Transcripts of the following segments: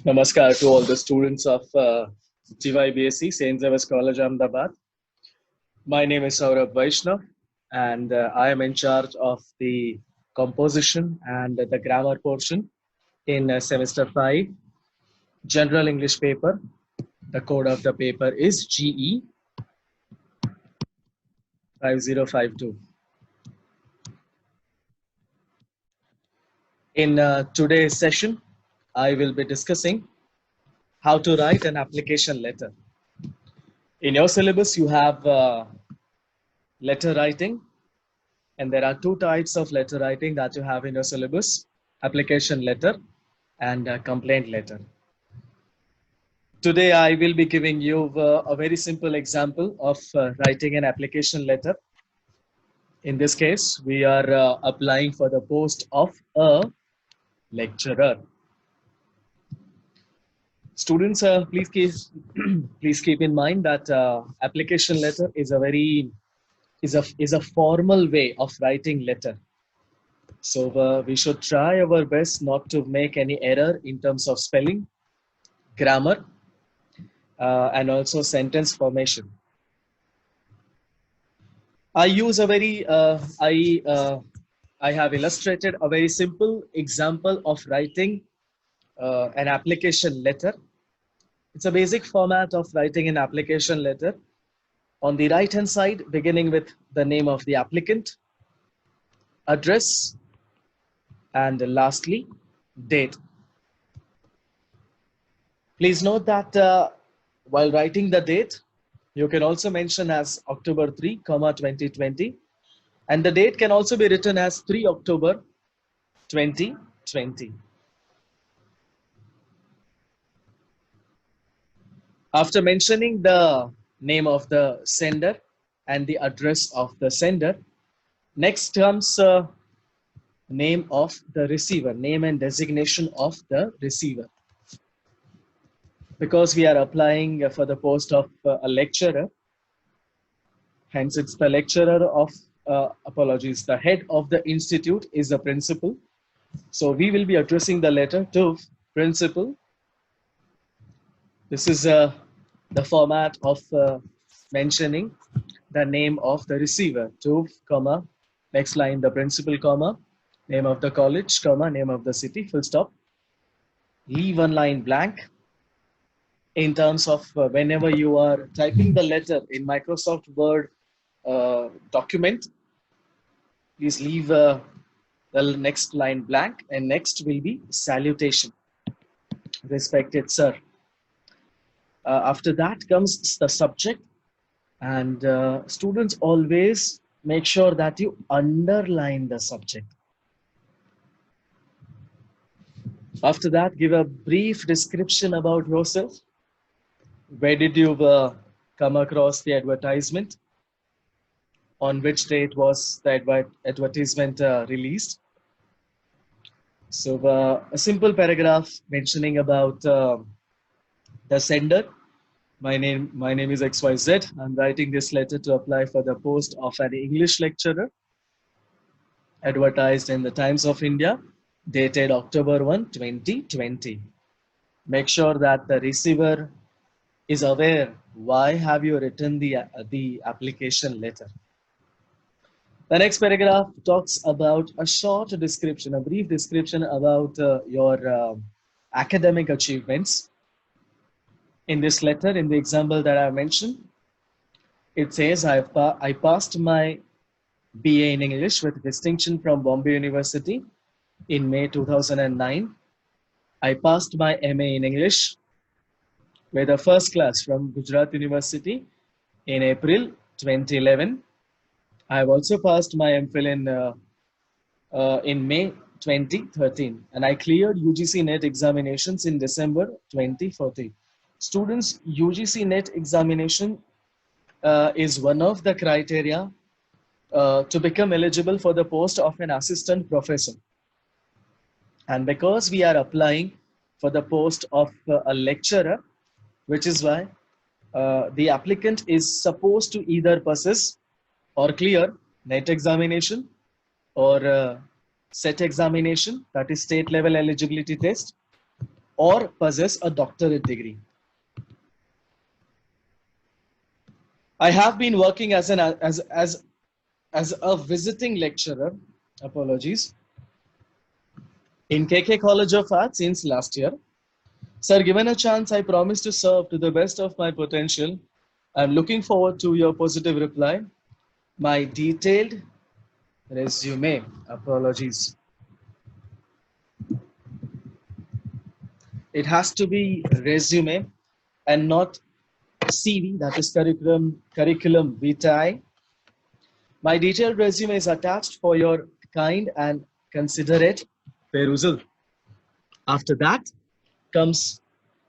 Namaskar to all the students of GYBSc, St. Xavier's College, Ahmedabad. My name is Saurabh Vaishnav, and I am in charge of the composition and the grammar portion in semester 5, General English paper. The code of the paper is GE 5052. In today's session, I will be discussing how to write an application letter. In your syllabus, you have letter writing, and there are two types of letter writing that you have in your syllabus: application letter and complaint letter. Today, I will be giving you a very simple example of writing an application letter. In this case, we are applying for the post of a lecturer. Students, please keep in mind that application letter is a formal way of writing letter. So we should try our best not to make any error in terms of spelling, grammar, and also sentence formation. I have illustrated a very simple example of writing an application letter. It's a basic format of writing an application letter. On the right hand side, beginning with the name of the applicant, address, and lastly, date. Please note that while writing the date, you can also mention as October 3, 2020, and the date can also be written as 3 October 2020. After mentioning the name of the sender and the address of the sender, next comes name of the receiver, name and designation of the receiver. Because we are applying for the post of a lecturer, hence it's the lecturer of, the head of the institute is the principal. So we will be addressing the letter to principal. This is the format of mentioning the name of the receiver, to, comma, next line the principal, comma, name of the college, comma, name of the city, full stop. Leave one line blank. In terms of whenever you are typing the letter in Microsoft Word document, please leave the next line blank, and next will be salutation. Respected sir. After that comes the subject, and students always make sure that you underline the subject. After that, give a brief description about yourself. Where did you come across the advertisement? On which date was the advertisement released? So a simple paragraph mentioning about the sender. My name is XYZ. I'm writing this letter to apply for the post of an English lecturer, advertised in the Times of India, dated October 1, 2020. Make sure that the receiver is aware why have you written the application letter. The next paragraph talks about a short description, a brief description about your academic achievements. In this letter, in the example that I mentioned, it says I passed my BA in English with distinction from Bombay University in May 2009. I passed my MA in English with a first class from Gujarat University in April 2011. I have also passed my MPhil in May 2013, and I cleared UGC NET examinations in December 2014. Students, UGC NET examination is one of the criteria to become eligible for the post of an assistant professor. And because we are applying for the post of a lecturer, which is why the applicant is supposed to either possess or clear NET examination or SET examination, that is state level eligibility test, or possess a doctorate degree. I have been working as a visiting lecturer, apologies, in KK College of Arts since last year. Sir, given a chance, I promise to serve to the best of my potential. I'm looking forward to your positive reply. My detailed resume, apologies. It has to be resume and not CV, that is curriculum vitae. My detailed resume is attached for your kind and considerate perusal. After that comes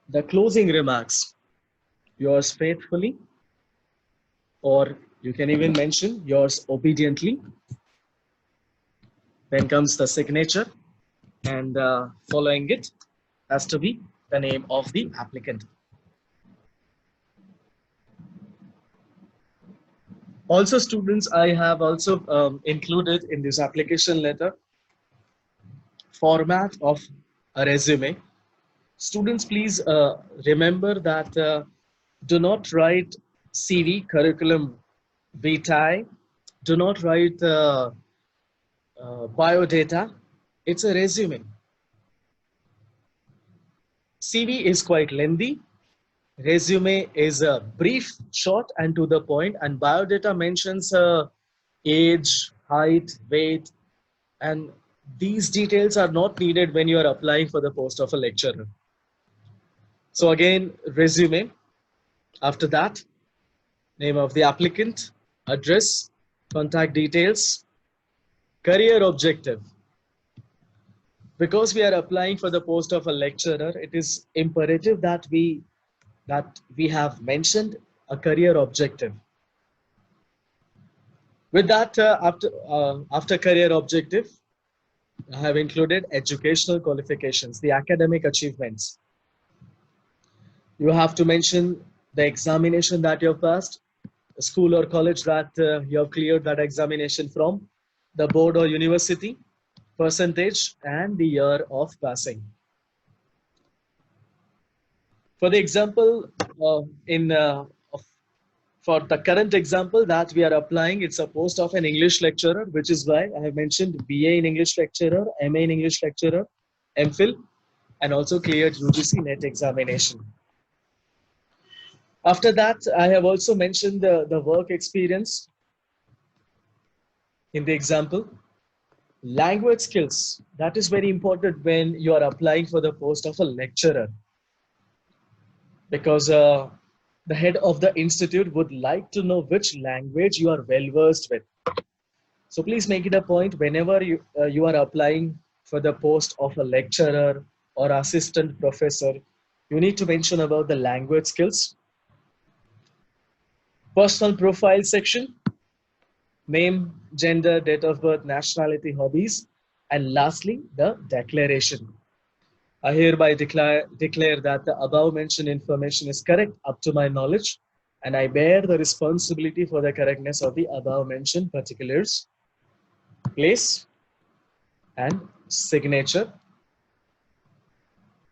the closing remarks. Yours faithfully, or you can even mention yours obediently. Then comes the signature, and following it has to be the name of the applicant. Also, students, I have also included in this application letter format of a resume. Students, please remember that do not write CV, curriculum vitae, do not write biodata. It's a resume. CV is quite lengthy. Resume is a brief, short, and to the point, and biodata mentions age, height, weight, and these details are not needed when you are applying for the post of a lecturer. So again, resume. After that, name of the applicant, address, contact details, career objective. Because we are applying for the post of a lecturer, it is imperative that we have mentioned a career objective. With that, after career objective, I have included educational qualifications, the academic achievements. You have to mention the examination that you have passed, the school or college that you have cleared that examination from, the board or university, percentage, and the year of passing. For the example, for the current example that we are applying, it's a post of an English lecturer, which is why I have mentioned BA in English lecturer, MA in English lecturer, MPhil, and also cleared UGC NET examination. After that, I have also mentioned the work experience in the example. Language skills, that is very important when you are applying for the post of a lecturer, because the head of the institute would like to know which language you are well versed with. So please make it a point whenever you are applying for the post of a lecturer or assistant professor, you need to mention about the language skills. Personal profile section, name, gender, date of birth, nationality, hobbies, and lastly, the declaration. I hereby declare that the above mentioned information is correct up to my knowledge, and I bear the responsibility for the correctness of the above mentioned particulars. Place and signature.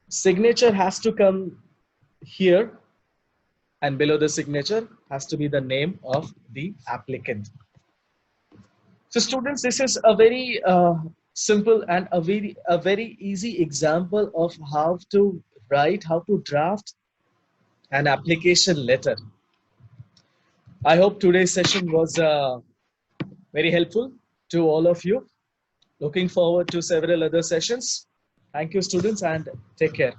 Signature has to come here, and below the signature has to be the name of the applicant. So students, this is a very simple and a very easy example of how to write, how to draft an application letter. I hope today's session was very helpful to all of you. Looking forward to several other sessions. Thank you, students, and take care.